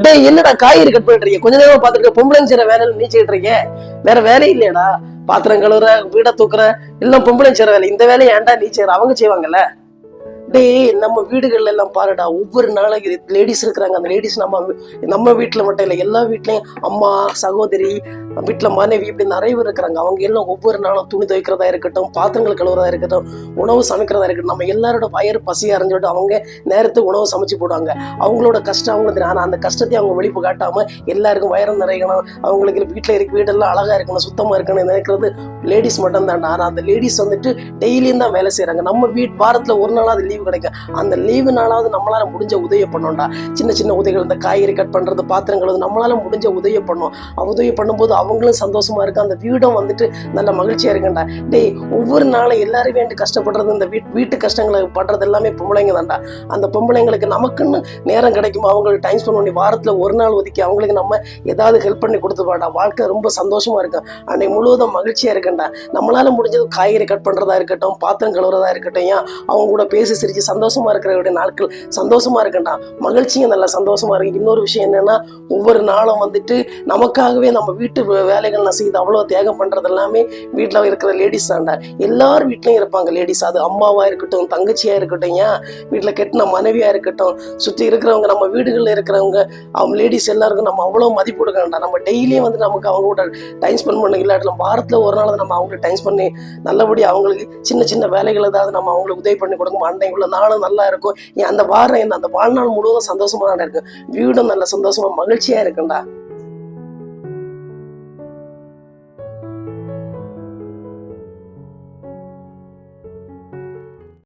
டேய் என்னடா காய்கறி கட் பண்ணிட்டு இருக்கீங்க? கொஞ்ச நேரம் பாத்துட்டு பொம்பளைங்க செய்யற வேலையில நீ செய்யிட்டு இருக்கீங்க. வேற வேலை இல்லையாடா? பாத்திரம் கழுவுற, வீட தூக்குற, எல்லாம் பொம்பளைங்க செய்யற வேலை. இந்த வேலையை ஏன்டா நீ செய்யற? அவங்க செய்வாங்கல்ல. டேய் நம்ம வீடுகள்ல எல்லாம் பாருடா, ஒவ்வொரு நாளைக்கு லேடிஸ் இருக்கிறாங்க. அந்த லேடிஸ் நம்ம வீட்டுல மட்டும் இல்ல, எல்லா வீட்லயும் அம்மா, சகோதரி, வீட்டுல மனைவி, இப்படி நிறைய பேர் இருக்கிறாங்க. அவங்க எல்லாம் ஒவ்வொரு நாளும் துணி துவைக்கிறதா இருக்கட்டும், பாத்திரங்கள் கழுவுறதா இருக்கட்டும், உணவு சமைக்கிறதா இருக்கட்டும், நம்ம எல்லாரோட வயிறு பசி அறிஞ்சுட்டு அவங்க நேரத்துக்கு உணவு சமைச்சு போடுவாங்க. அவங்களோட கஷ்டம் அவங்களுக்கு தெரியும். ஆனா அந்த கஷ்டத்தை அவங்க வெளிப்பு காட்டாம எல்லாருக்கும் வயிறு நிறையணும், அவங்களுக்கு வீட்டுல இருக்க வீடெல்லாம் அழகா இருக்கணும், சுத்தமா இருக்கணும் நினைக்கிறது லேடிஸ் மட்டும் தான். ஆனா அந்த லேடிஸ் வந்துட்டு டெய்லியும் தான் வேலை செய்யறாங்க. நம்ம வாரத்துல ஒரு நாளாவது லீவு கிடைக்கும். அந்த லீவு நாளாவது நம்மளால முடிஞ்ச உதவி பண்ணோம்டா. சின்ன சின்ன உதவிகள், இந்த காய்கறி கட் பண்றது, பாத்திரங்கள், நம்மளால முடிஞ்ச உதவி பண்ணோம். உதவி பண்ணும்போது அவங்களும் சந்தோஷமா இருக்கு, அந்த வீடும் வந்துட்டு நல்ல மகிழ்ச்சியா இருக்குண்டா. டேய் ஒவ்வொரு நாளும் எல்லாரும் வேண்டி கஷ்டப்படுறது, இந்த வீட்டு கஷ்டங்களை படுறது எல்லாமே பொம்பளைங்க தான்டா. அந்த பொம்பளைங்களுக்கு நமக்குன்னு நேரம் கிடைக்குமா அவங்களுக்கு டைம் ஸ்பெண்ட் பண்ணி வாரத்துல ஒரு நாள் ஒதுக்கி அவங்களுக்கு நம்ம ஏதாவது ஹெல்ப் பண்ணி கொடுத்துப்பாடா. வாழ்க்கை ரொம்ப சந்தோஷமா இருக்கும், அன்னைக்கு முழுவதும் மகிழ்ச்சியா இருக்குண்டா. நம்மளால முடிஞ்சது காய்கறி கட் பண்றதா இருக்கட்டும், பாத்திரம் கழுவுறதா இருக்கட்டும், ஏன் அவங்க கூட பேசி சிரிச்சு சந்தோஷமா இருக்கிற நாட்கள் சந்தோஷமா இருக்குண்டா. மகிழ்ச்சியும் நல்ல சந்தோஷமா இருக்கு. இன்னொரு விஷயம் என்னன்னா, ஒவ்வொரு நாளும் வந்துட்டு நமக்காகவே நம்ம வீட்டு வேலைகள் நான் செய்து அவ்வளவு தியாகம் பண்றது எல்லாமே வீட்டுல இருக்கிற லேடிஸ் தான்டா. எல்லாரும் வீட்லயும் இருப்பாங்க லேடிஸ். அது அம்மாவா இருக்கட்டும், தங்கச்சியா இருக்கட்டும், ஏன் வீட்டுல கெட்டின மனைவியா இருக்கட்டும், சுற்றி இருக்கிறவங்க, நம்ம வீடுகள்ல இருக்கிறவங்க, அவங்க லேடிஸ் எல்லாருக்கும் நம்ம அவ்வளவு மதிப்பு கொடுக்கணும்டா. நம்ம டெய்லியும் வந்து நமக்கு அவங்க கூட டைம் ஸ்பெண்ட் பண்ண இல்லாட்டி வாரத்துல ஒரு நாள் நம்ம அவங்களுக்கு டைம் பண்ணி நல்லபடியா அவங்களுக்கு சின்ன சின்ன வேலைகள் ஏதாவது நம்ம அவங்களுக்கு உதவி பண்ணி கொடுக்கும். அன்னைக்குள்ள நாளும் நல்லா இருக்கும். அந்த வாரம் என்ன, அந்த வாழ்நாள் முழுவதும் சந்தோஷமா தான் இருக்கும். வீடும் நல்ல சந்தோஷமா மகிழ்ச்சியா இருக்குண்டா.